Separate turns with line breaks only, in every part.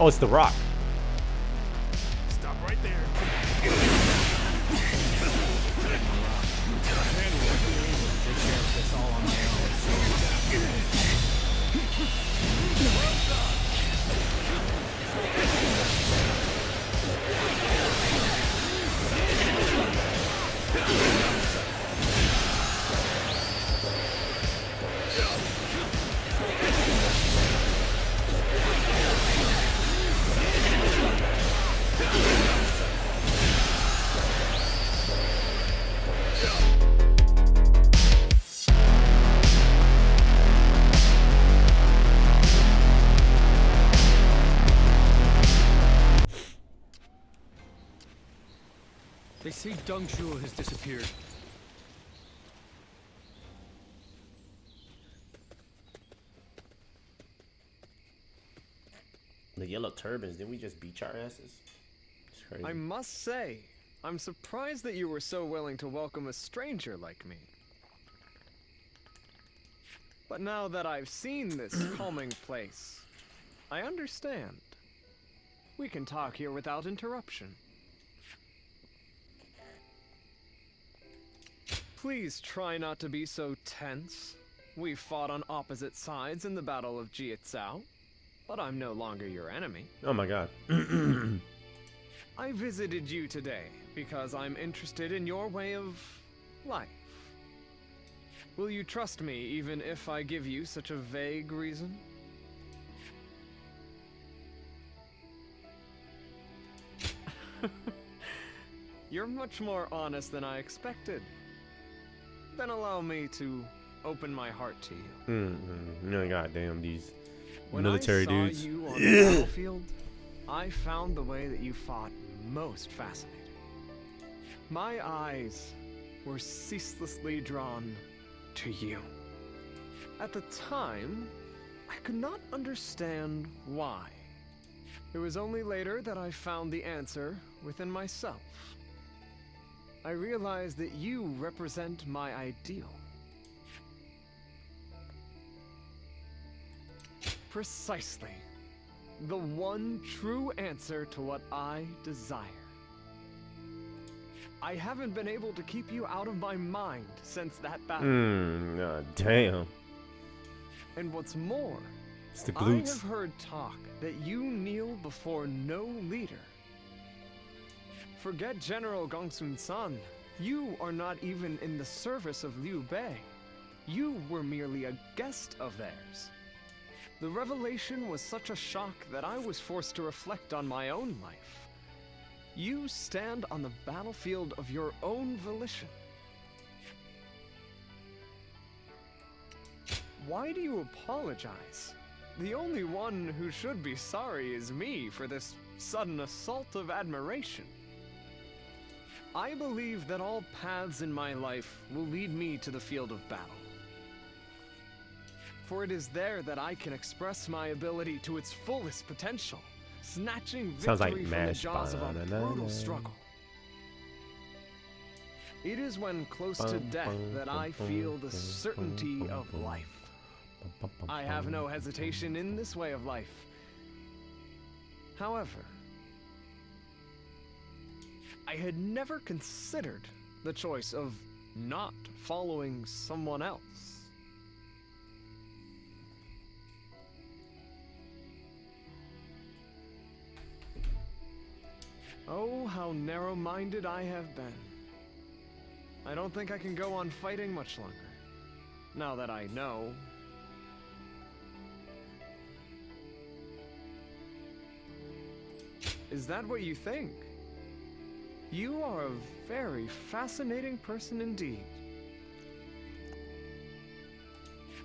Oh, it's the rock.
Stop right there.
They say Deng Zhuo has disappeared.
The yellow turbans, didn't we just beat our asses? It's crazy.
I must say, I'm surprised that you were so willing to welcome a stranger like me. But now that I've seen this calming place, I understand. We can talk here without interruption. Please try not to be so tense. We fought on opposite sides in the Battle of Jiuzhou, but I'm no longer your enemy.
Oh my god.
I visited you today because I'm interested in your way of life. Will you trust me even if I give you such a vague reason? You're much more honest than I expected. Then allow me to open my heart to you.
No, goddamn, these
When
military
I saw
dudes.
you on the battlefield, I found the way that you fought most fascinating. My eyes were ceaselessly drawn to you. At the time, I could not understand why. It was only later that I found the answer within myself. I realized that you represent my ideal. Precisely. The one true answer to what I desire. I haven't been able to keep you out of my mind since that battle.
God damn.
And what's more,
It's the
I
glutes.
have heard talk that you kneel before no leader. Forget General Gongsun-san. You are not even in the service of Liu Bei. You were merely a guest of theirs. The revelation was such a shock that I was forced to reflect on my own life. You stand on the battlefield of your own volition. Why do you apologize? The only one who should be sorry is me for this sudden assault of admiration. I believe that all paths in my life will lead me to the field of battle. For it is there that I can express my ability to its fullest potential, snatching
Sounds like
victory from the
mashed
jaws of a
banana.
brutal struggle. It is when close to death that I feel the certainty of life. I have no hesitation in this way of life. However, I had never considered the choice of not following someone else. Oh, how narrow-minded I have been. I don't think I can go on fighting much longer, now that I know. Is that what you think? You are a very fascinating person indeed.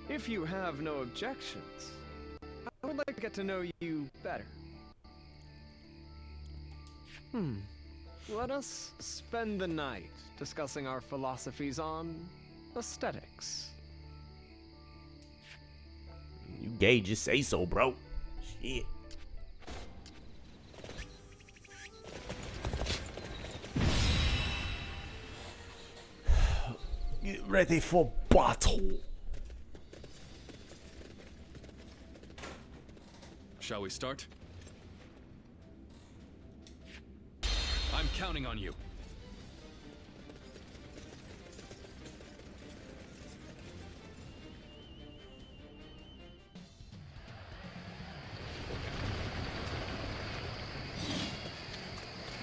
If you have no objections, I would like to get to know you better. Let us spend the night discussing our philosophies on aesthetics.
You gay, just say so, bro. Shit. Get ready for battle.
Shall we start? counting on you.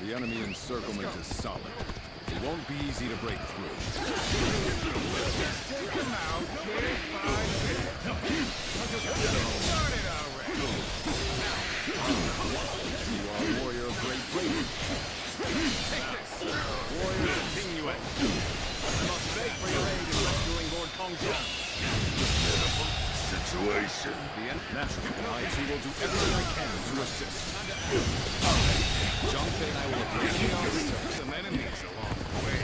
The enemy encirclement is solid. It won't be easy to break through.
Take him out, bit by bit. Started already.
You are a warrior of great bravery.
Take this.
Warrior continuing.
I must beg for your aid in rescuing Lord Kongzhong.
Situation.
The naturally, I too will do everything I can to assist. Zhangfei and I will approach the officer.
Some enemies along the way.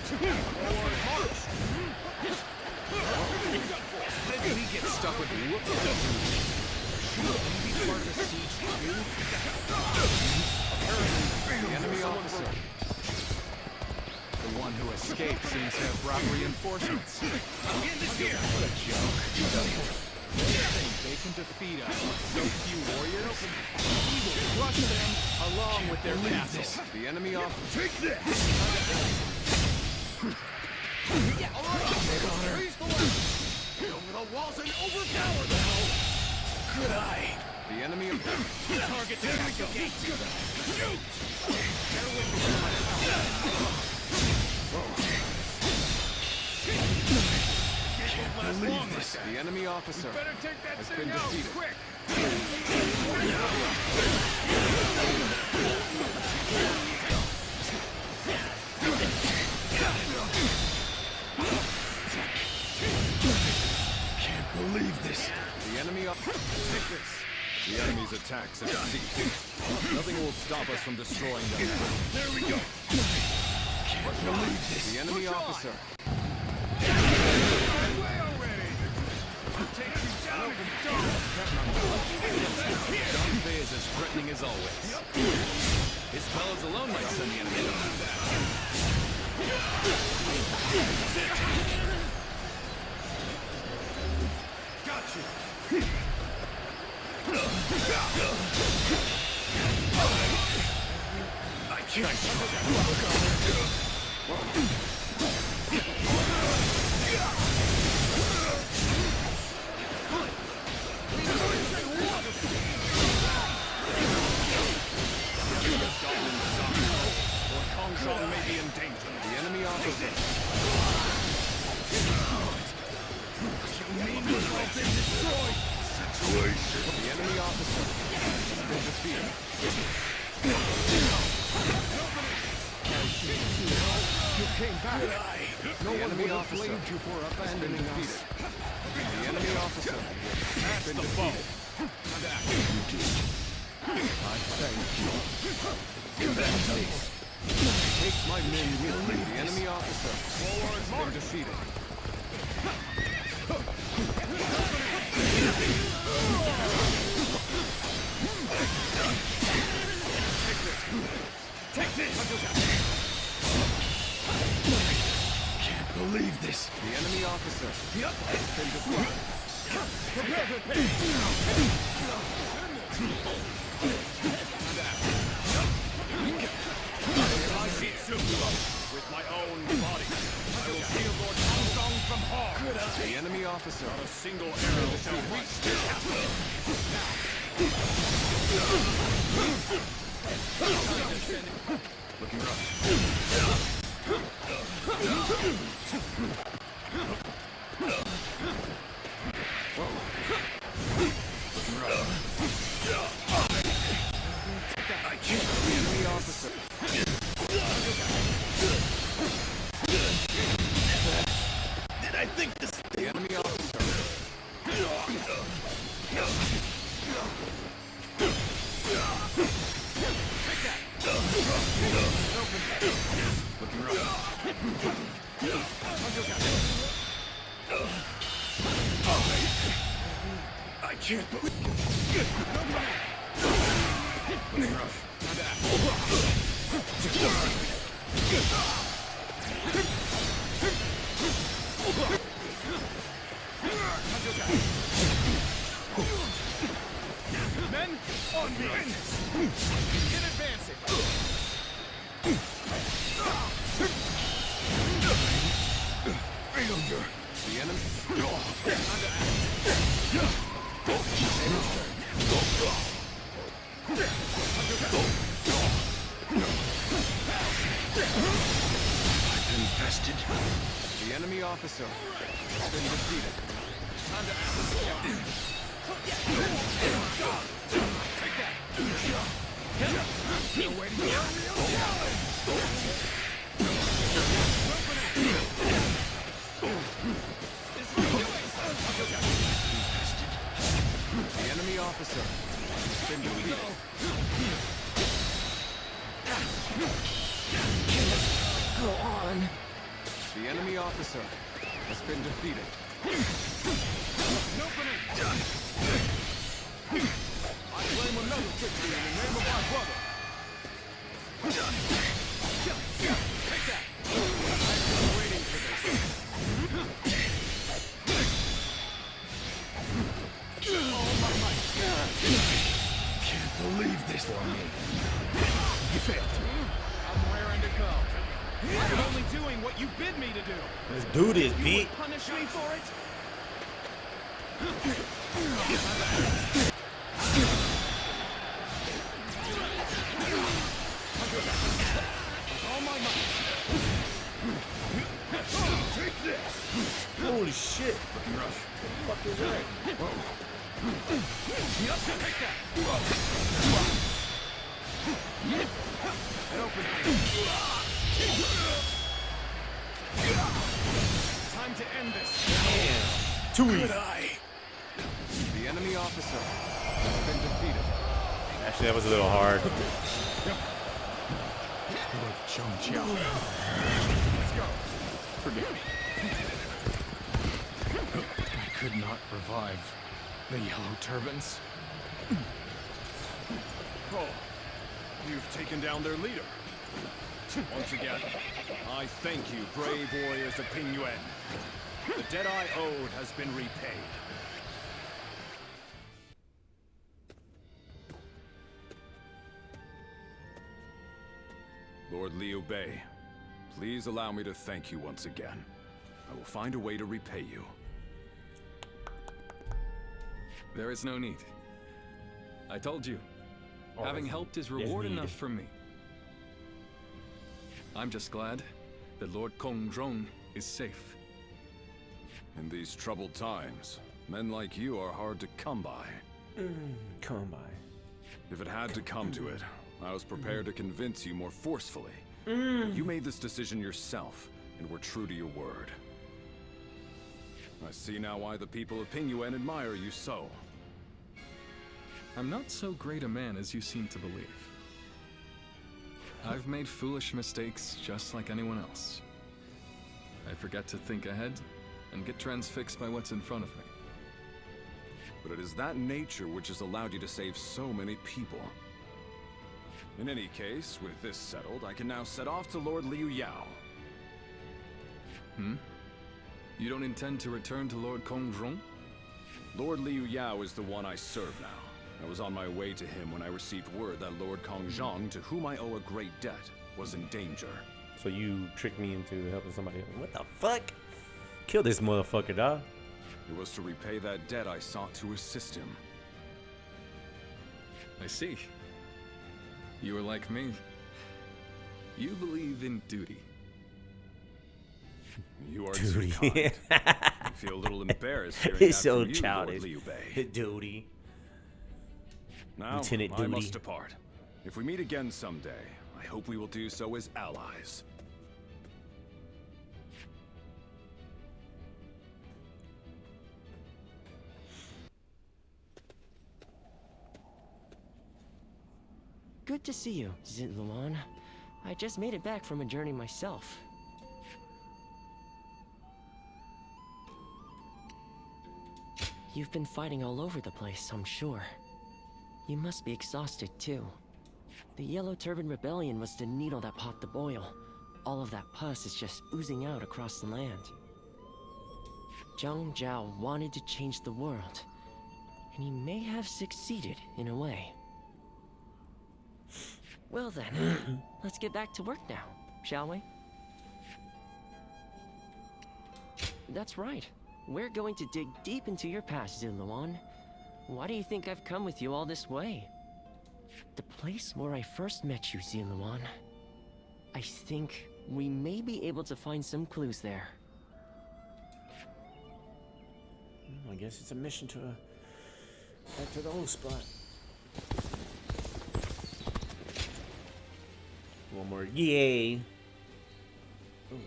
Forward march!
Maybe he gets stuck with looking at you. Should he be part of the siege too? Apparently, the enemy officer. The one who escaped seems to have brought reinforcements. What a joke. They think they can defeat us with so few warriors? We will crush them along with their castle. The enemy officer.
Take this.
Raise the weapon! Over the walls and overpower them!
Good eye.
The enemy of
Target the castle gate!
Shoot.
believe this. The enemy officer
Better take that
has
thing
been
out
defeated.
quick. Can't believe this.
The enemy take this. The enemy's attacks have ceased. Nothing will stop us from destroying them.
There we go. Can't believe this.
The enemy officer.
Away already. I'll take you down if you don't.
Dante is as threatening as always. His fellows alone might send the enemy down.
Got you. I can't.
Kongzhong may be in danger. The enemy officer.
You mean we've all been destroyed? Situation.
The enemy officer has been defeated.
You came back. No
The
one
enemy
would have
officer
blamed you for abandoning us.
The enemy officer has been defeated.
I thank you. In that case, take my men with me.
The enemy officer has been defeated.
Take this. Can't believe this.
The enemy officer has been defeated.
With my own body, I will shield Lord Kongzhong from harm.
The enemy officer.
Not a single arrow shall reach their castle.
Looking rough. Looking rough.
I can't.
The enemy officer.
Did I think this?
The enemy officer. Looking rough.
I can't believe.
Looking rough.
Men, on me. Begin advancing.
The enemy.
Infested.
The enemy officer has been defeated. Time to take that. Still waiting for the enemy officer has been defeated.
Go on.
The enemy officer has been defeated. I claim another victory in the name of my brother. Take that. I've been waiting for this. Oh my might.
Can't believe this for me. You failed.
I'm raring to go. I'm only doing what you bid me to do.
Let's do this,
You
Pete.
would punish me for it? All my might.
Take this.
Holy shit.
Looking rough.
What the fuck is that?
Yep, take that. And open it. Time to end this.
Damn. Too easy.
Good eye.
The enemy officer has been defeated.
Actually, that was a little hard.
Let's go.
Forgive me. I could not revive the yellow turbans.
Oh, you've taken down their leader. Once again, I thank you, brave warriors of Ping Yuan. The debt I owed has been repaid. Lord Liu Bei, please allow me to thank you once again. I will find a way to repay you.
There is no need. I told you.
Oh,
Having
there's-
helped is
there's
reward
need.
enough for me. I'm just glad that Lord Kongzhong is safe.
In these troubled times, men like you are hard to come by.
Come by.
If it had to come to it, I was prepared to convince you more forcefully. But you made this decision yourself, and were true to your word. I see now why the people of Ping Yuan admire you so.
I'm not so great a man as you seem to believe. I've made foolish mistakes just like anyone else. I forget to think ahead and get transfixed by what's in front of me.
But it is that nature which has allowed you to save so many people. In any case, with this settled, I can now set off to Lord Liu Yao.
You don't intend to return to Lord Kongzhong?
Lord Liu Yao is the one I serve now. I was on my way to him when I received word that Lord Kongzhong, to whom I owe a great debt, was in danger.
So you tricked me into helping somebody. What the fuck? Kill this motherfucker, dog.
It was to repay that debt I sought to assist him.
I see. You are like me. You believe in duty.
You are
Duty.
too kind. I feel a little embarrassed hearing
He's
that
so
from you,
childish.
Lord Liu Bei.
Duty.
Now,
Lieutenant
I
Duty.
must depart. If we meet again someday, I hope we will do so as allies.
Good to see you, Zitluan. I just made it back from a journey myself. You've been fighting all over the place, I'm sure. You must be exhausted, too. The Yellow Turban Rebellion was the needle that popped the boil. All of that pus is just oozing out across the land. Zhang Zhao wanted to change the world, and he may have succeeded in a way. Well then, let's get back to work now, shall we? That's right. We're going to dig deep into your past, Ziluan. Why do you think I've come with you all this way? The place where I first met you, Ziluan. I think we may be able to find some clues there.
I guess it's a mission to back to the old spot. One more, yay! Ooh.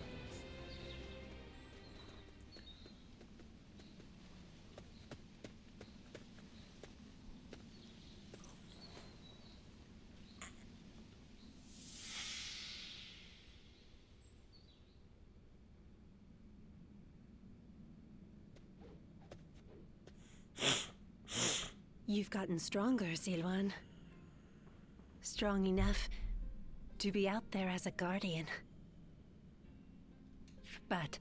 You've gotten stronger, Ziluan. Strong enough to be out there as a guardian. But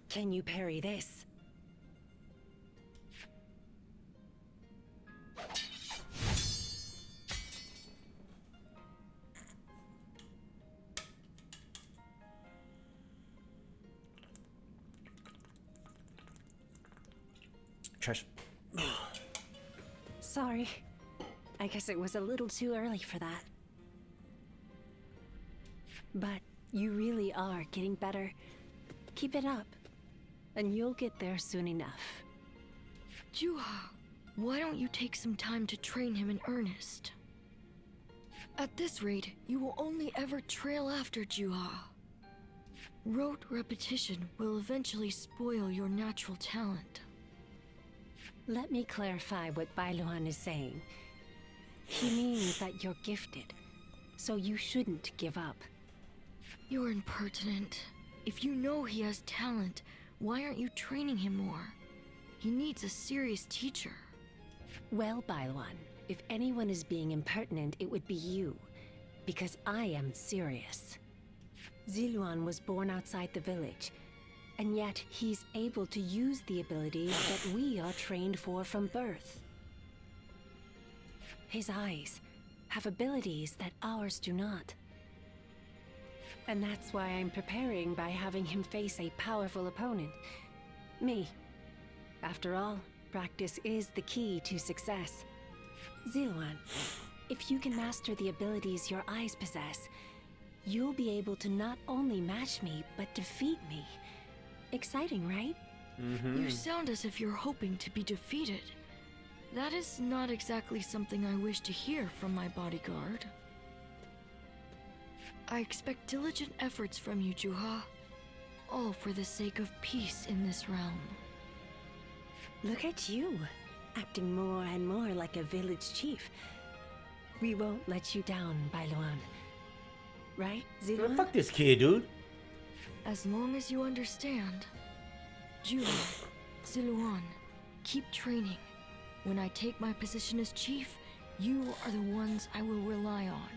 can you parry this?
Trash.
Sorry. I guess it was a little too early for that. But you really are getting better. Keep it up, and you'll get there soon enough.
Juha, why don't you take some time to train him in earnest? At this rate, you will only ever trail after Juha. Rote repetition will eventually spoil your natural talent.
Let me clarify what Bailuan is saying. He means that you're gifted, so you shouldn't give up.
You're impertinent. If you know he has talent, why aren't you training him more? He needs a serious teacher.
Well, Bailuan, if anyone is being impertinent, it would be you. Because I am serious. Ziluan was born outside the village, and yet he's able to use the abilities that we are trained for from birth. His eyes have abilities that ours do not. And that's why I'm preparing by having him face a powerful opponent. Me. After all, practice is the key to success. Ziluan, if you can master the abilities your eyes possess, you'll be able to not only match me, but defeat me. Exciting, right?
You sound as if you're hoping to be defeated. That is not exactly something I wish to hear from my bodyguard. I expect diligent efforts from you, Juha. All for the sake of peace in this realm.
Look at you, acting more and more like a village chief. We won't let you down, Bailuan. Right, Ziluan?
Fuck this kid, dude.
As long as you understand. Juha, Ziluan, keep training. When I take my position as chief, you are the ones I will rely on.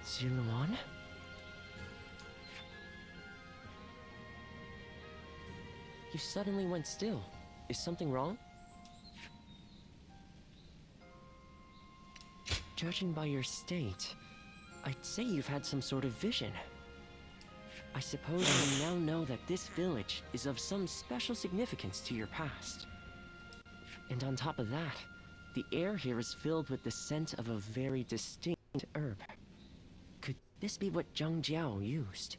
Ziluan? You suddenly went still. Is something wrong? Judging by your state, I'd say you've had some sort of vision. I suppose you now know that this village is of some special significance to your past. And on top of that, the air here is filled with the scent of a very distinct herb. Could this be what Zhang Jiao used?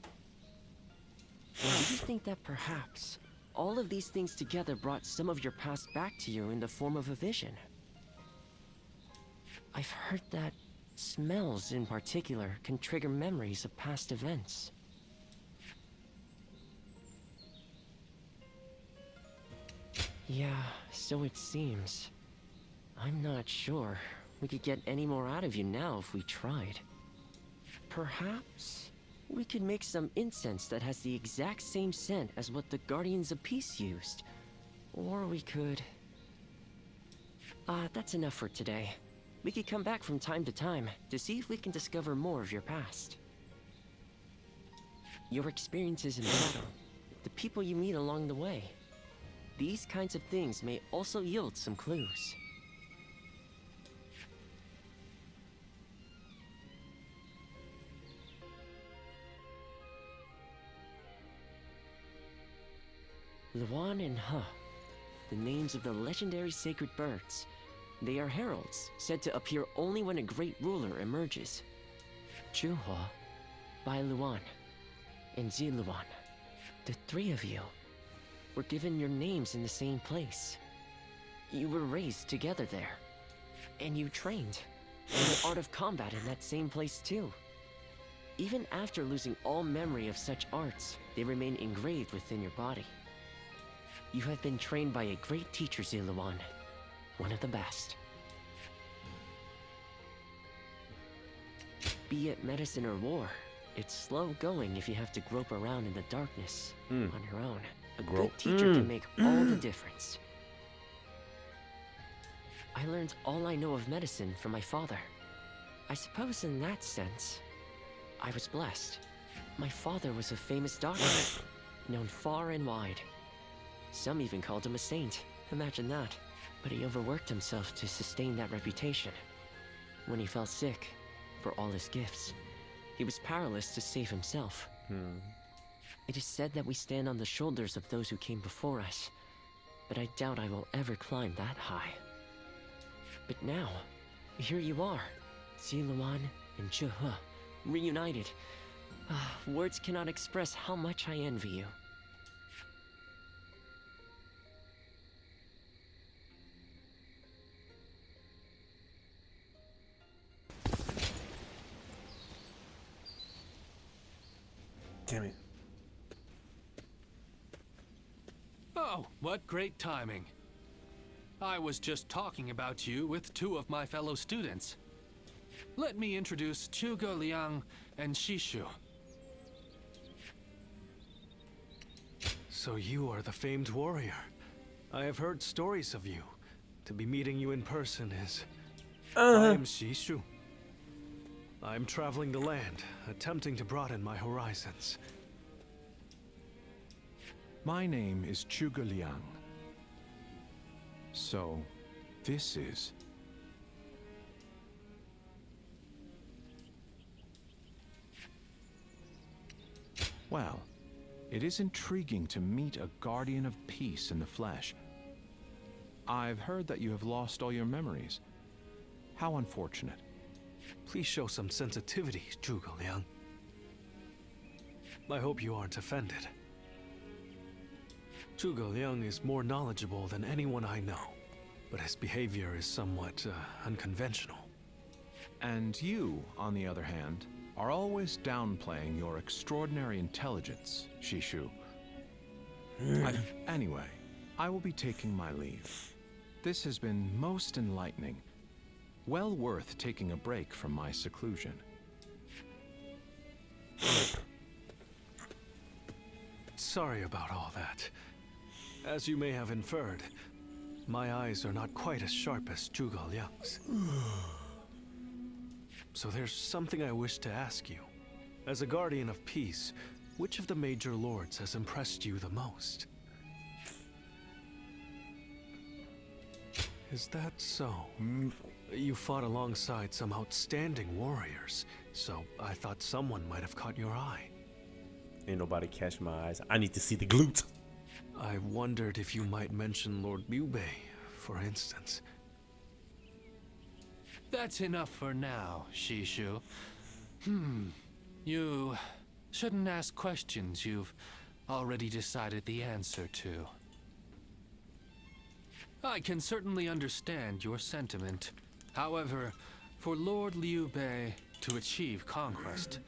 Or do you think that perhaps all of these things together brought some of your past back to you in the form of a vision? I've heard that smells in particular can trigger memories of past events. Yeah, so it seems. I'm not sure we could get any more out of you now if we tried. Perhaps we could make some incense that has the exact same scent as what the Guardians of Peace used. Or we could... that's enough for today. We could come back from time to time to see if we can discover more of your past. Your experiences in battle, the people you meet along the way, these kinds of things may also yield some clues. Luan and He, the names of the legendary sacred birds. They are heralds, said to appear only when a great ruler emerges. Juhua, Bai Luan, and Zi Luan, the three of you, were given your names in the same place. You were raised together there, and you trained in the art of combat in that same place too. Even after losing all memory of such arts, they remain engraved within your body. You have been trained by a great teacher, Zi Luan, one of the best. Be it medicine or war, it's slow going if you have to grope around in the darkness on your own. A good teacher can make all the difference. I learned all I know of medicine from my father. I suppose in that sense, I was blessed. My father was a famous doctor, known far and wide. Some even called him a saint, imagine that. But he overworked himself to sustain that reputation. When he fell sick, for all his gifts, he was powerless to save himself. It is said that we stand on the shoulders of those who came before us, but I doubt I will ever climb that high. But now, here you are, Zi Luan and Juhua, reunited. Words cannot express how much I envy you.
Damn it.
Oh, what great timing. I was just talking about you with two of my fellow students. Let me introduce Zhuge Liang and Shishu.
So you are the famed warrior. I have heard stories of you. To be meeting you in person is... I am Shishu. I am traveling the land, attempting to broaden my horizons.
My name is Zhuge Liang. So, this is... Well, it is intriguing to meet a guardian of peace in the flesh. I've heard that you have lost all your memories. How unfortunate.
Please show some sensitivity, Zhuge Liang. I hope you aren't offended. Zhuge Liang is more knowledgeable than anyone I know, but his behavior is somewhat unconventional.
And you, on the other hand, are always downplaying your extraordinary intelligence, Shishu. Anyway, I will be taking my leave. This has been most enlightening. Well worth taking a break from my seclusion.
Sorry about all that. As you may have inferred, my eyes are not quite as sharp as Zhuge Liang's. So there's something I wish to ask you. As a guardian of peace, which of the major lords has impressed you the most? Is that so? You fought alongside some outstanding warriors, so I thought someone might have caught your eye.
Ain't nobody catch my eyes. I need to see the glutes.
I wondered if you might mention Lord Liu Bei, for instance.
That's enough for now, Shishu. You shouldn't ask questions you've already decided the answer to. I can certainly understand your sentiment. However, for Lord Liu Bei to achieve conquest,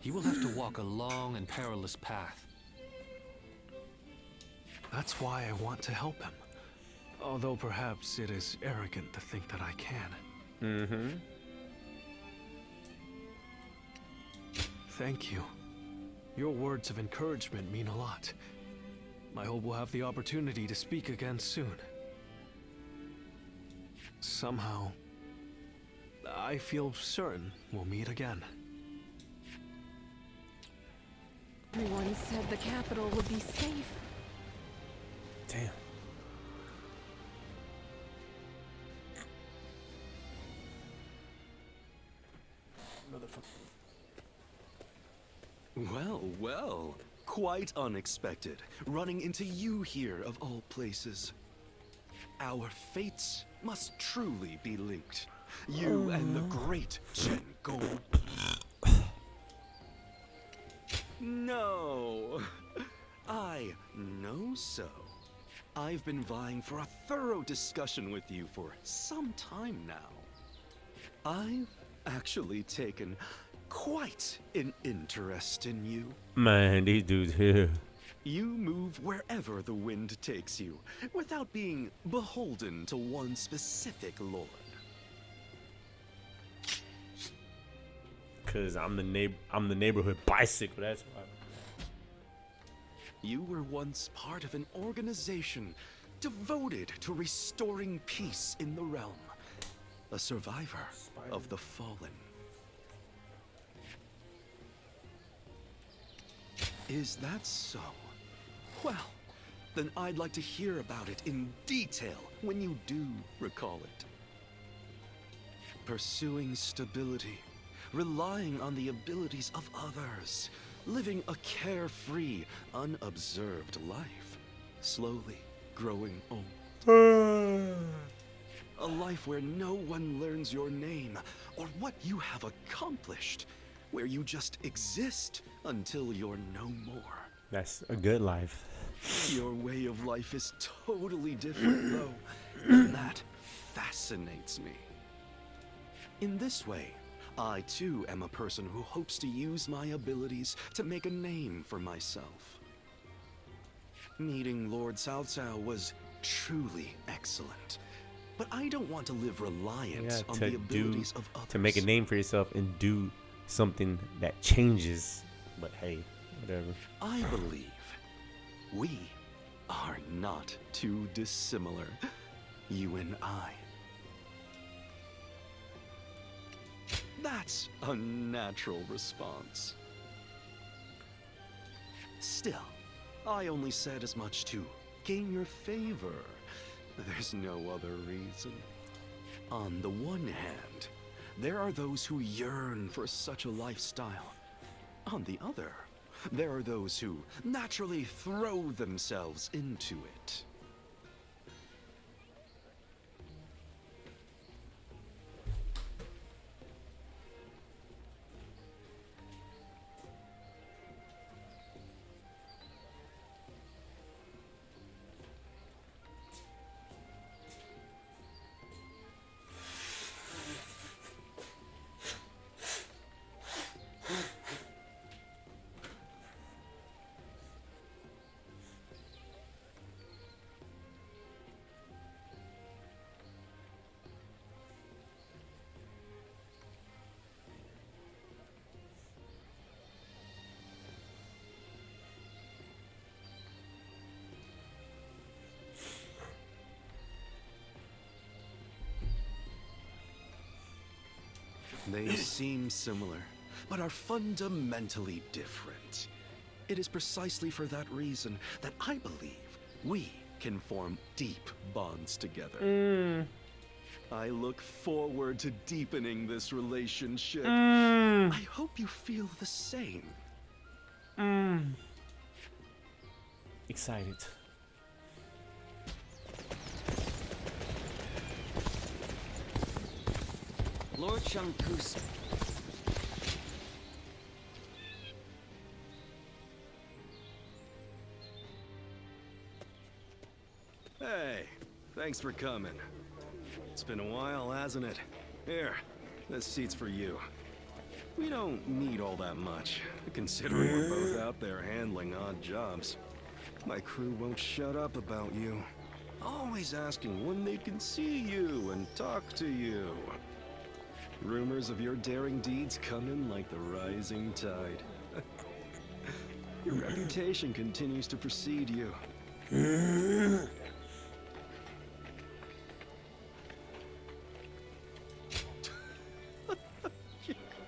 he will have to walk a long and perilous path.
That's why I want to help him. Although perhaps it is arrogant to think that I can. Thank you. Your words of encouragement mean a lot. I hope we'll have the opportunity to speak again soon. Somehow, I feel certain we'll meet again.
Everyone said the capital would be safe.
Damn.
Well, well. Quite unexpected, running into you here of all places. Our fates must truly be linked. You and the great Chen Gong. No, I know so. I've been vying for a thorough discussion with you for some time now. I've actually taken quite an interest in you.
Man, these dudes here.
You move wherever the wind takes you, without being beholden to one specific lord.
Cause I'm the neighborhood bicycle, that's why.
You were once part of an organization devoted to restoring peace in the realm. A survivor of the fallen. Is that so? Well, then I'd like to hear about it in detail when you do recall it. Pursuing stability, relying on the abilities of others, living a carefree, unobserved life, slowly growing old. A life where no one learns your name or what you have accomplished, where you just exist until you're no more.
That's a good life.
Your way of life is totally different, though, and that fascinates me. In this way, I too am a person who hopes to use my abilities to make a name for myself. Meeting Lord Cao Cao was truly excellent, but I don't want to live reliant on the abilities of others.
To make a name for yourself and do something that changes. But hey, whatever.
I believe we are not too dissimilar, you and I. That's a natural response. Still, I only said as much to gain your favor. There's no other reason. On the one hand, there are those who yearn for such a lifestyle. On the other, there are those who naturally throw themselves into it. They seem similar, but are fundamentally different. It is precisely for that reason that I believe we can form deep bonds together. I look forward to deepening this relationship. I hope you feel the same.
Excited.
Lord Shangkus.
Hey, thanks for coming. It's been a while, hasn't it? Here, this seat's for you. We don't need all that much, considering we're both out there handling odd jobs. My crew won't shut up about you. Always asking when they can see you and talk to you. Rumors of your daring deeds come in like the rising tide. Your reputation continues to precede you.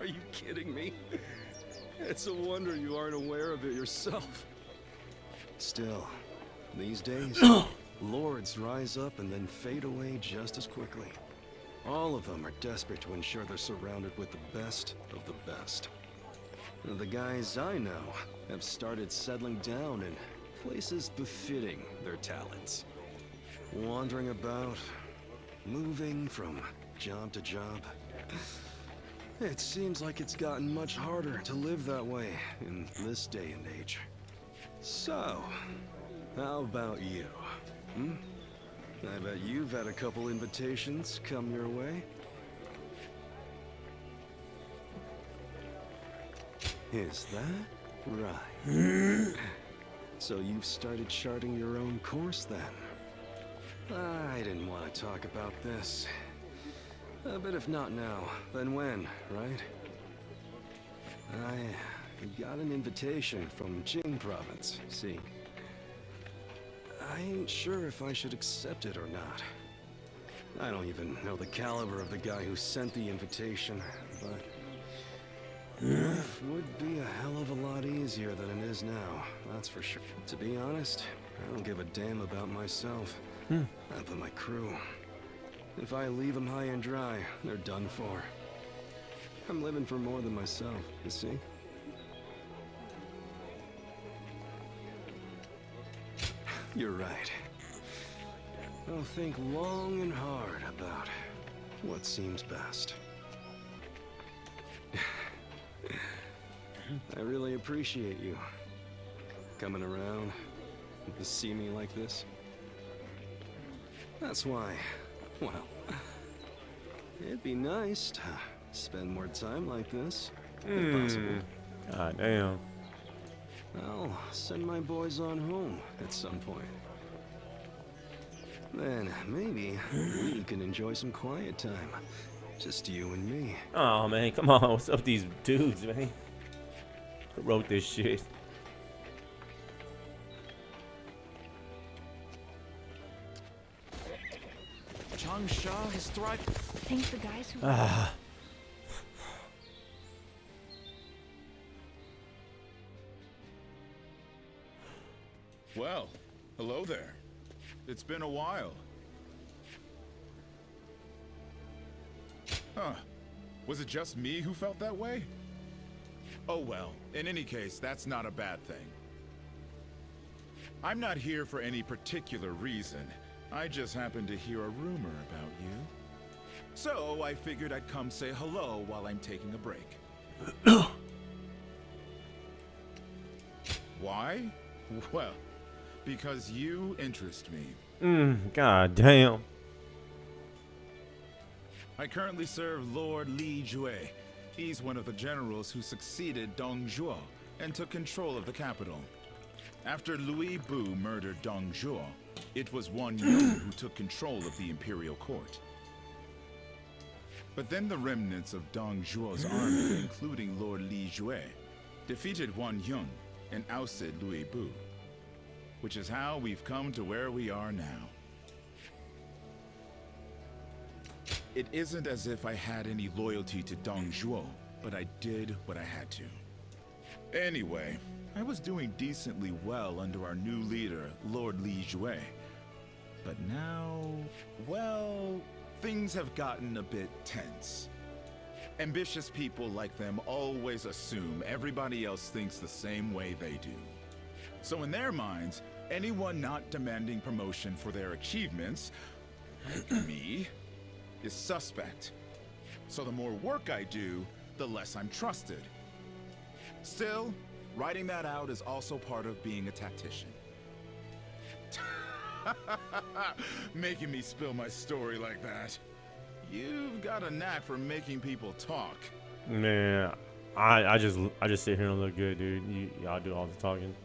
Are you kidding me? It's a wonder you aren't aware of it yourself. Still, these days, lords rise up and then fade away just as quickly. All of them are desperate to ensure they're surrounded with the best of the best. The guys I know have started settling down in places befitting their talents. Wandering about, moving from job to job. It seems like it's gotten much harder to live that way in this day and age. So, how about you? I bet you've had a couple invitations come your way. Is that right? So you've started charting your own course then? I didn't want to talk about this. But if not now, then when, right? I got an invitation from Jing province, see. I ain't sure if I should accept it or not. I don't even know the caliber of the guy who sent the invitation, but life would be a hell of a lot easier than it is now, that's for sure. To be honest, I don't give a damn about myself, but my crew. If I leave them high and dry, they're done for. I'm living for more than myself, you see? You're right. I'll think long and hard about what seems best. I really appreciate you coming around to see me like this. That's why, well, it'd be nice to spend more time like this, if possible.
God damn.
I'll send my boys on home at some point. Then maybe we can enjoy some quiet time. Just you and me.
Oh man, come on. What's up with these dudes, man? Who wrote this shit?
Changsha has thrived.
Think the guys who
Well, hello there. It's been a while. Huh. Was it just me who felt that way? Oh well, in any case, that's not a bad thing. I'm not here for any particular reason. I just happened to hear a rumor about you. So I figured I'd come say hello while I'm taking a break. Why? Well, because you interest me.
God damn.
I currently serve Lord Li Jue. He's one of the generals who succeeded Dong Zhuo and took control of the capital. After Louis Bu murdered Dong Zhuo, it was Wan Yun who took control of the imperial court. But then the remnants of Dong Zhuo's army, including Lord Li Jue, defeated Wan Yun and ousted Louis Bu. Which is how we've come to where we are now. It isn't as if I had any loyalty to Dong Zhuo, but I did what I had to. Anyway, I was doing decently well under our new leader, Lord Li Jue. But now, well, things have gotten a bit tense. Ambitious people like them always assume everybody else thinks the same way they do. So in their minds, anyone not demanding promotion for their achievements, like me, is suspect. So the more work I do, the less I'm trusted. Still, writing that out is also part of being a tactician. Making me spill my story like that. You've got a knack for making people talk.
Man, I just sit here and look good, dude. Y'all do all the talking.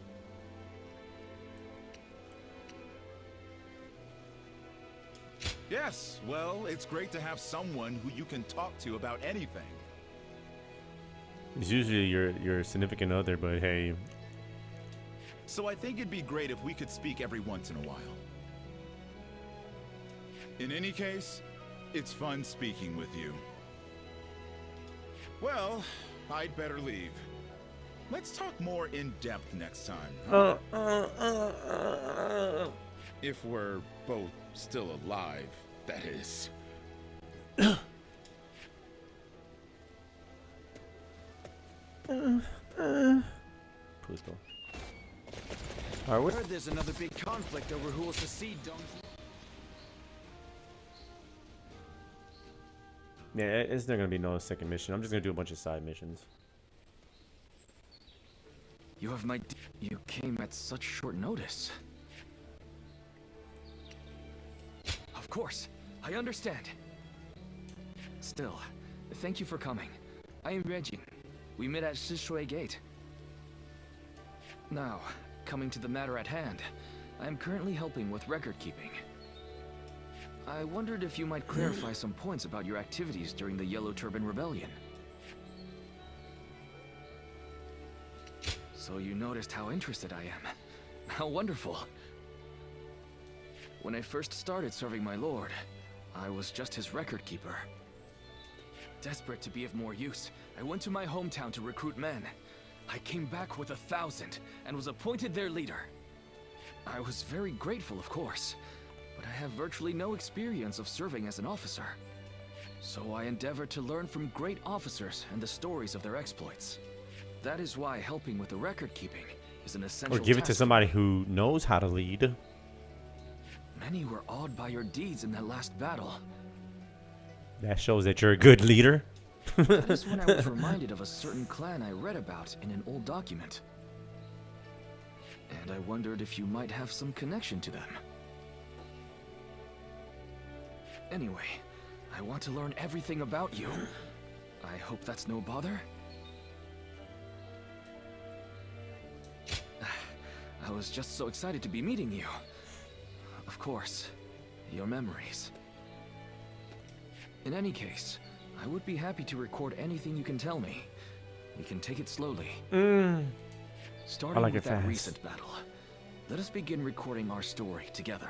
Yes, well, it's great to have someone who you can talk to about anything.
It's usually your significant other, but hey.
So I think it'd be great if we could speak every once in a while. In any case, it's fun speaking with you. Well, I'd better leave. Let's talk more in depth next time. Huh? If we're both still alive, that is.
All right, what?
Heard there's another big conflict over who will succeed Dong.
Yeah, it's not gonna be no second mission. I'm just gonna do a bunch of side missions.
You have you came at such short notice. Of course, I understand. Still, thank you for coming. I am Reggie. We met at Shishui Gate. Now, coming to the matter at hand, I am currently helping with record keeping. I wondered if you might clarify some points about your activities during the Yellow Turban Rebellion. So you noticed how interested I am. How wonderful. When I first started serving my lord, I was just his record keeper. Desperate to be of more use, I went to my hometown to recruit men. I came back with 1,000 and was appointed their leader. I was very grateful, of course, but I have virtually no experience of serving as an officer. So I endeavored to learn from great officers and the stories of their exploits. That is why helping with the record keeping is an essential
Or give it to
task.
somebody who knows how to lead.
Many were awed by your deeds in that last battle.
That shows that you're a good leader.
That is when I was reminded of a certain clan I read about in an old document. And I wondered if you might have some connection to them. Anyway, I want to learn everything about you. I hope that's no bother. I was just so excited to be meeting you. Of course, your memories. In any case, I would be happy to record anything you can tell me. We can take it slowly. Starting
like
with
it
that
fast.
recent battle, let us begin recording our story together.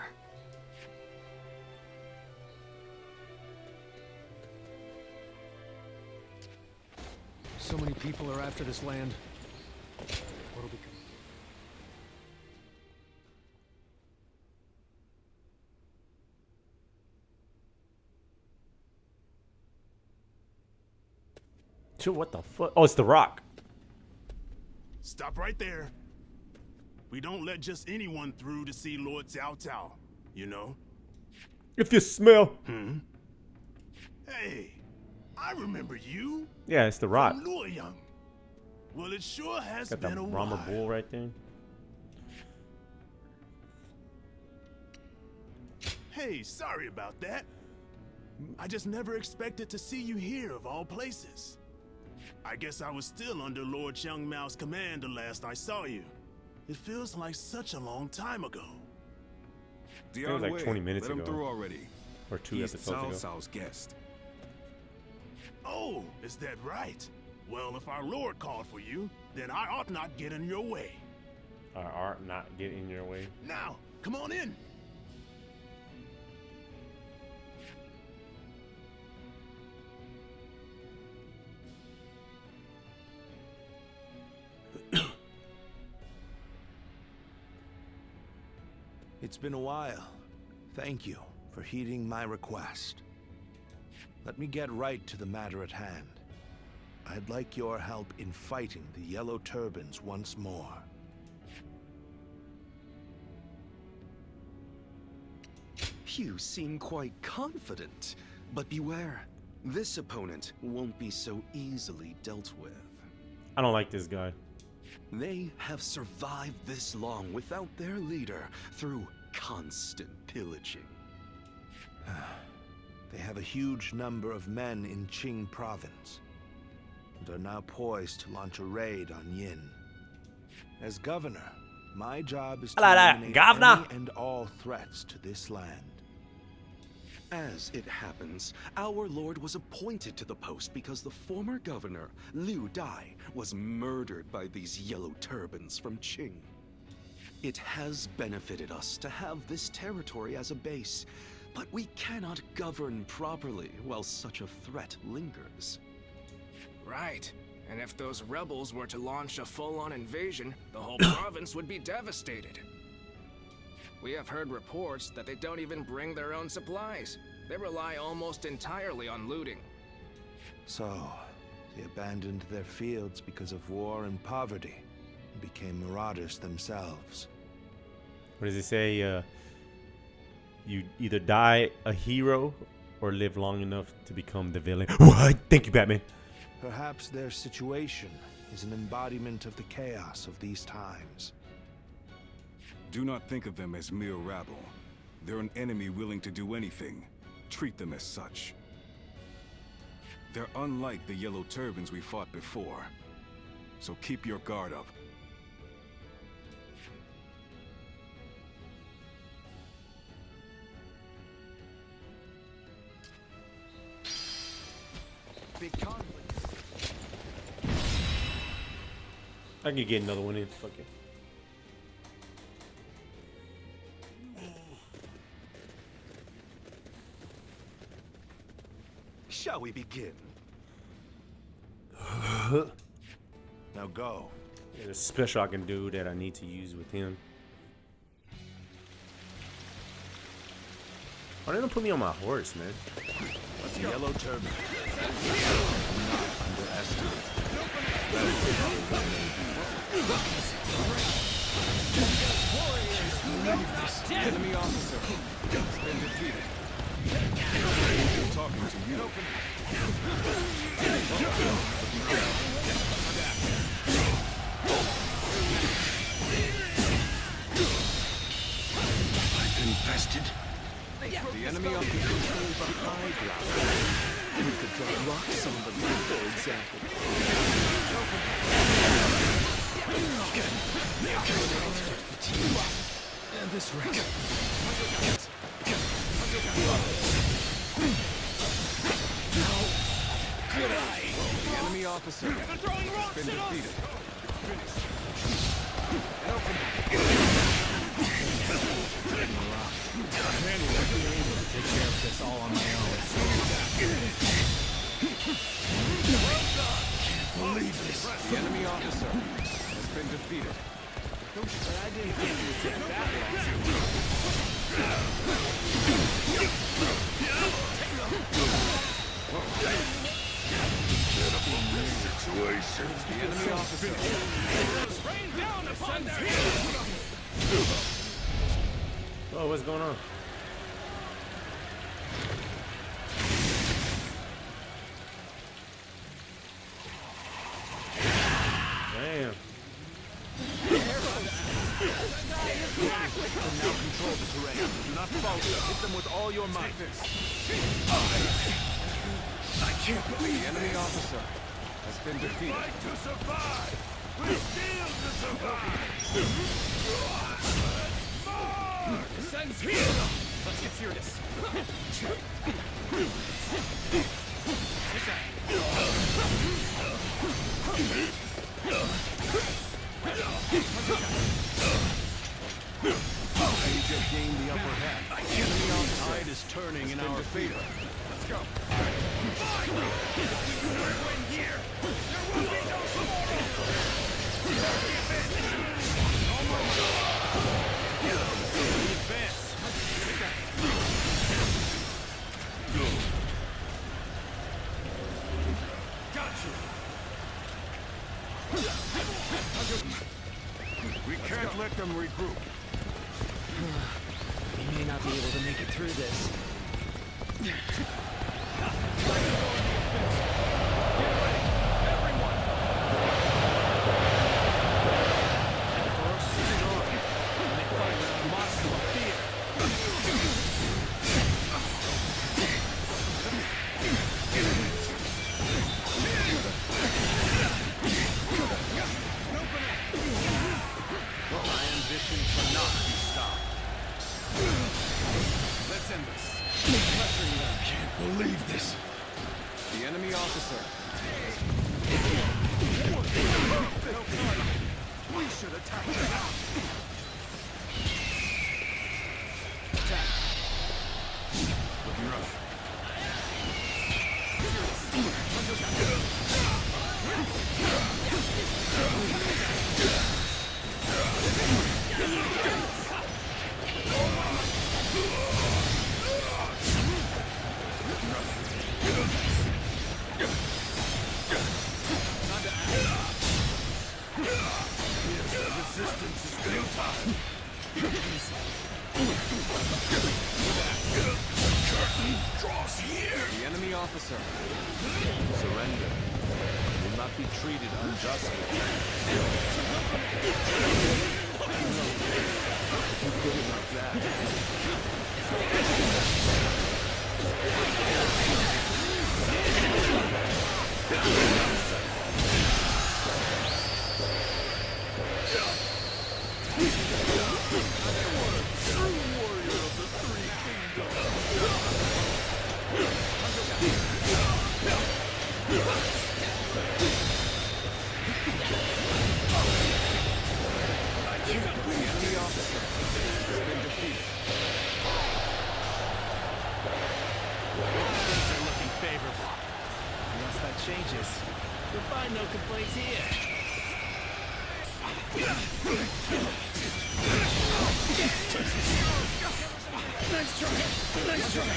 So many people are after this land. What'll become?
Dude, what the fuck? Oh, it's the Rock.
Stop right there. We don't let just anyone through to see Lord Cao Cao, you know?
If you smell.
Hey, I remember you.
Yeah, it's the Rock.
From Luoyang. Well, it sure has
Got the
been a
Rama
while.
Bull right there.
Hey, sorry about that. I just never expected to see you here of all places. I guess I was still under Lord Xiang Mao's command the last I saw you. It feels like such a long time ago.
It was like 20 minutes
Let him
ago.
through already.
Or 2
He's
episodes
Cao
ago.
Cao's guest.
Oh, is that right? Well, if our lord called for you, then I ought not get in your way.
Our art not get in your way.
Now, come on in.
It's been a while. Thank you for heeding my request. Let me get right to the matter at hand. I'd like your help in fighting the Yellow Turbans once more.
You seem quite confident, but beware. This opponent won't be so easily dealt with.
I don't like this guy.
They have survived this long without their leader through constant pillaging.
They have a huge number of men in Qing province, and are now poised to launch a raid on Yin. As governor, my job is to eliminate any and all threats to this land.
As it happens, our lord was appointed to the post because the former governor, Liu Dai, was murdered by these yellow turbans from Qing. It has benefited us to have this territory as a base, but we cannot govern properly while such a threat lingers.
Right. And if those rebels were to launch a full-on invasion, the whole province would be devastated. We have heard reports that they don't even bring their own supplies. They rely almost entirely on looting.
So, they abandoned their fields because of war and poverty, and became marauders themselves.
What does it say? You either die a hero or live long enough to become the villain. What? Thank you, Batman.
Perhaps their situation is an embodiment of the chaos of these times.
Do not think of them as mere rabble. They're an enemy willing to do anything. Treat them as such. They're unlike the yellow turbans we fought before. So keep your guard up.
Big conflict.
I can get another one in. Fuck it.
Shall we begin? Now go.
There's a special I can do that I need to use with him. Why didn't they put me on my horse, man?
Let's go. Yellow turban. Not underestimate.
Enemy officer has been defeated. I'm talking to you.
Infested.
The enemy officer controls the high ground. We could drop rocks on them, for example. And this wreck. The enemy officer has been defeated.
Take care of this all on my own.
Believe this. The enemy officer has been defeated.
I didn't think it would take that long.
The enemy officer.
Rain down upon their
Oh, what's going on? Damn.
Now control the terrain. Do not falter. Hit them with all your might.
I can't believe
the enemy officer has been defeated.
Fight to survive! We steal to survive!
Sends here! Let's get serious.
Major gained the upper hand. The enemy on tide is turning in our favor.
Let's go. If we do not win here, there will be no tomorrow.
Advance.
Got you! We can't let them regroup.
We may not be able to make it through this.
believe this.
The enemy officer.
We should attack them.
Attack. Looking rough.
Resistance is built
enemy officer.
Surrender. You will not be treated unjustly. If you put it like that.
Changes. You'll find no complaints here. Nice try. Nice try.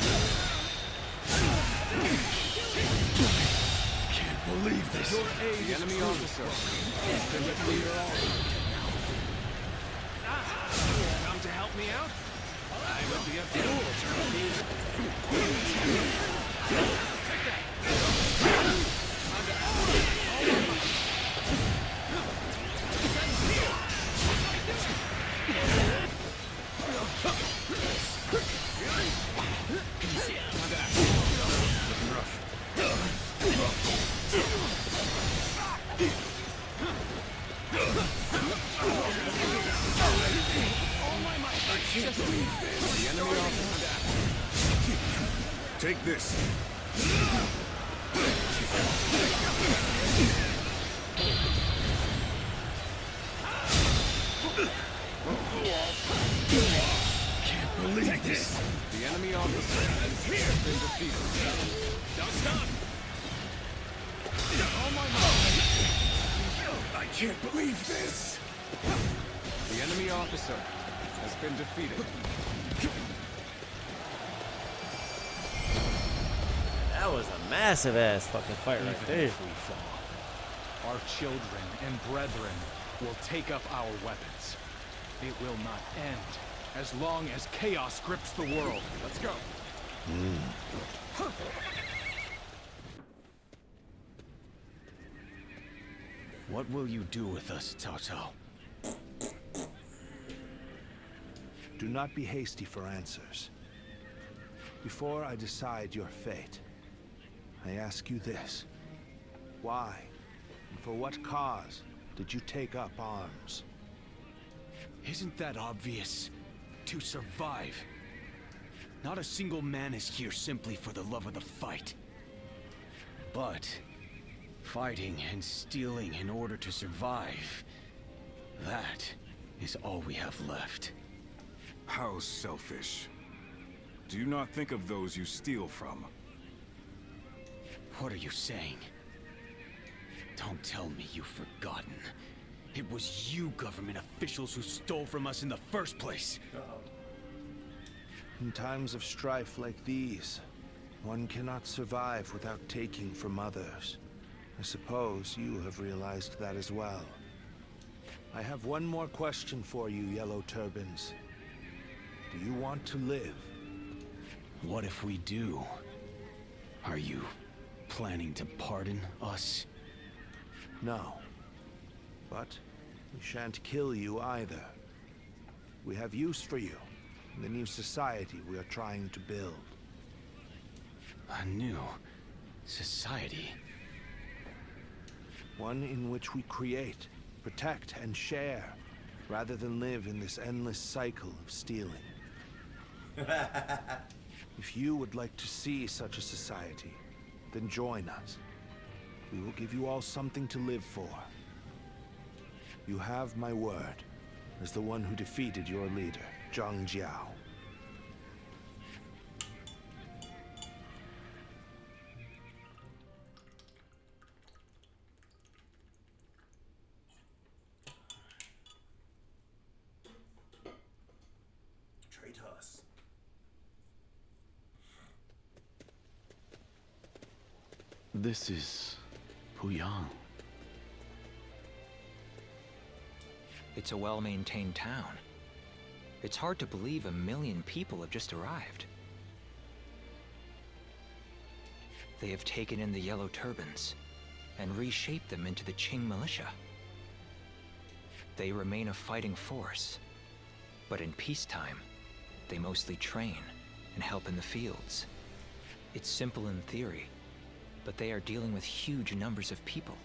Can't believe this.
Your aid, the enemy officer, has been defeated. Come to help me out? I would be a fool to refuse. Take that. The enemy officer.
Take this. Can't believe this.
The enemy officer has been defeated. Don't stop. Oh my God.
I can't believe this.
The enemy officer has been defeated.
That was a massive ass fucking fight right
Even
there.
if we fall, our children and brethren will take up our weapons. It will not end as long as chaos grips the world. Let's go.
What will you do with us, Cao Cao? Do not be hasty for answers. Before I decide your fate, I ask you this. Why, and for what cause, did you take up arms?
Isn't that obvious? To survive. Not a single man is here simply for the love of the fight. But fighting and stealing in order to survive, that is all we have left.
How selfish. Do you not think of those you steal from?
What are you saying? Don't tell me you've forgotten. It was you government officials who stole from us in the first place.
In times of strife like these, one cannot survive without taking from others. I suppose you have realized that as well. I have one more question for you, Yellow Turbans. Do you want to live?
What if we do? Are you planning to pardon us?
No. But we shan't kill you either. We have use for you in the new society we are trying to build.
A new society?
One in which we create, protect, and share, rather than live in this endless cycle of stealing. If you would like to see such a society, then join us. We will give you all something to live for. You have my word, as the one who defeated your leader, Zhang Jiao.
Traitors.
This is Puyang.
It's a well-maintained town. It's hard to believe 1 million people have just arrived. They have taken in the Yellow Turbans and reshaped them into the Qing militia. They remain a fighting force, but in peacetime, they mostly train and help in the fields. It's simple in theory, but they are dealing with huge numbers of people.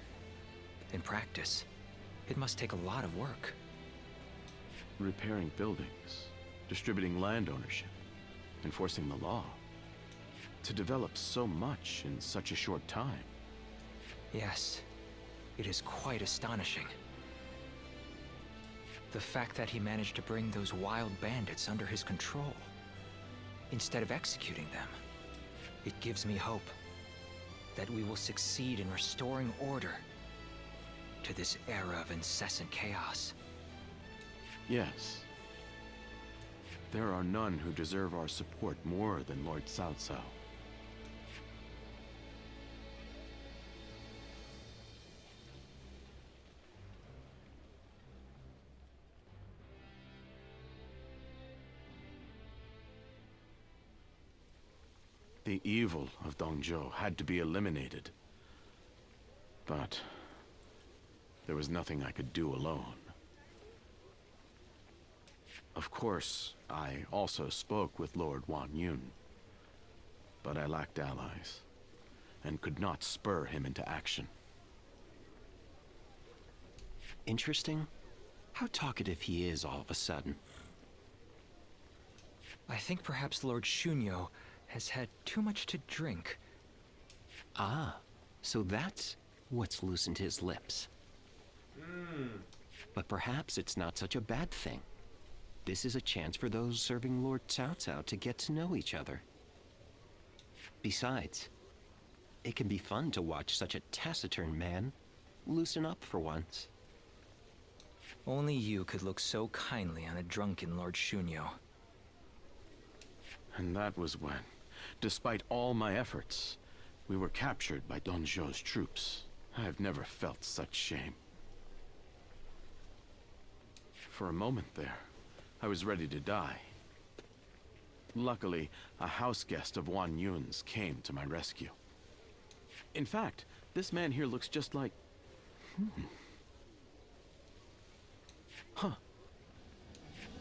In practice, it must take a lot of work.
Repairing buildings, distributing land ownership, enforcing the law. To develop so much in such a short time.
Yes, it is quite astonishing. The fact that he managed to bring those wild bandits under his control, instead of executing them, it gives me hope that we will succeed in restoring order to this era of incessant chaos.
Yes. There are none who deserve our support more than Lord Cao Cao. The evil of Dongzhou had to be eliminated. But there was nothing I could do alone. Of course, I also spoke with Lord Wan Yun, but I lacked allies, and could not spur him into action.
Interesting. How talkative he is all of a sudden.
I think perhaps Lord Shunyo has had too much to drink.
Ah, so that's what's loosened his lips. But perhaps it's not such a bad thing. This is a chance for those serving Lord Cao Cao to get to know each other. Besides, it can be fun to watch such a taciturn man loosen up for once.
Only you could look so kindly on a drunken Lord Shunyo.
And that was when, despite all my efforts, we were captured by Dongzhou's troops. I've never felt such shame. For a moment there, I was ready to die. Luckily, a house guest of Wan Yun's came to my rescue. In fact, this man here looks just like... Huh.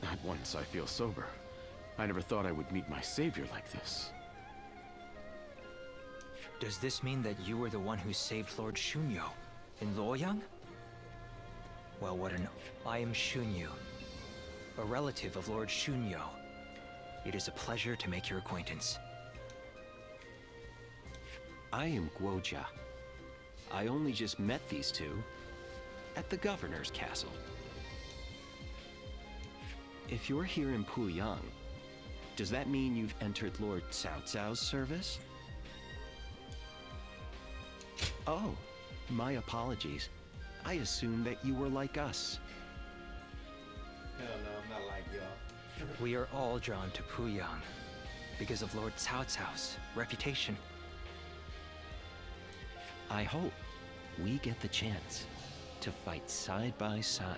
At once I feel sober. I never thought I would meet my savior like this.
Does this mean that you were the one who saved Lord Shunyo in Luoyang? Well, what an... I am Shunyu, a relative of Lord Shunyo. It is a pleasure to make your acquaintance.
I am Guojia. I only just met these two at the governor's castle. If you're here in Puyang, does that mean you've entered Lord Cao Cao's service? Oh, my apologies. I assumed that you were like us.
Hell no, I'm not like y'all.
We are all drawn to Puyang because of Lord Cao Cao's reputation.
I hope we get the chance to fight side by side.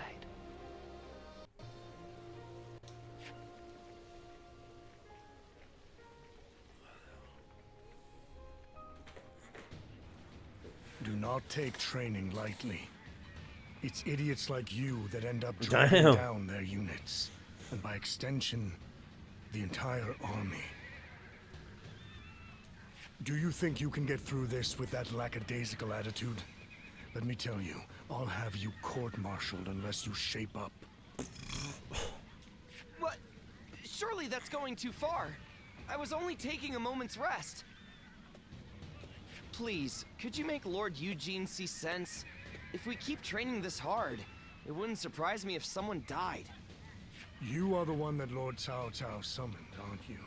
Do not take training lightly. It's idiots like you that end up dragging down their units, and by extension, the entire army. Do you think you can get through this with that lackadaisical attitude? Let me tell you, I'll have you court-martialed unless you shape up.
What? Surely that's going too far. I was only taking a moment's rest. Please, could you make Lord Eugene see sense? If we keep training this hard, it wouldn't surprise me if someone died.
You are the one that Lord Cao Cao summoned, aren't you?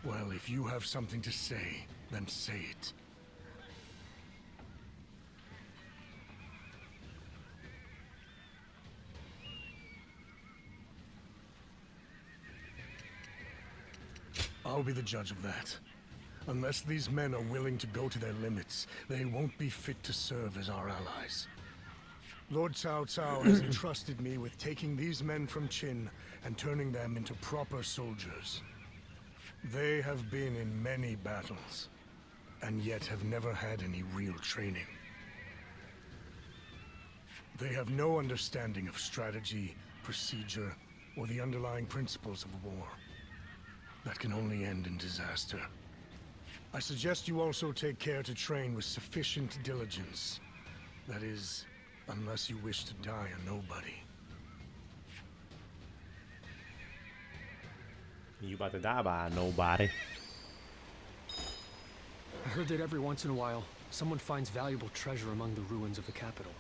Well, if you have something to say, then say it. I'll be the judge of that. Unless these men are willing to go to their limits, they won't be fit to serve as our allies. Lord Cao Cao has entrusted me with taking these men from Qin and turning them into proper soldiers. They have been in many battles. and yet have never had any real training. They have no understanding of strategy, procedure, or the underlying principles of war. That can only end in disaster. I suggest you also take care to train with sufficient diligence. That is, unless you wish to die a nobody.
You about to die by nobody.
I heard that every once in a while, someone finds valuable treasure among the ruins of the capital.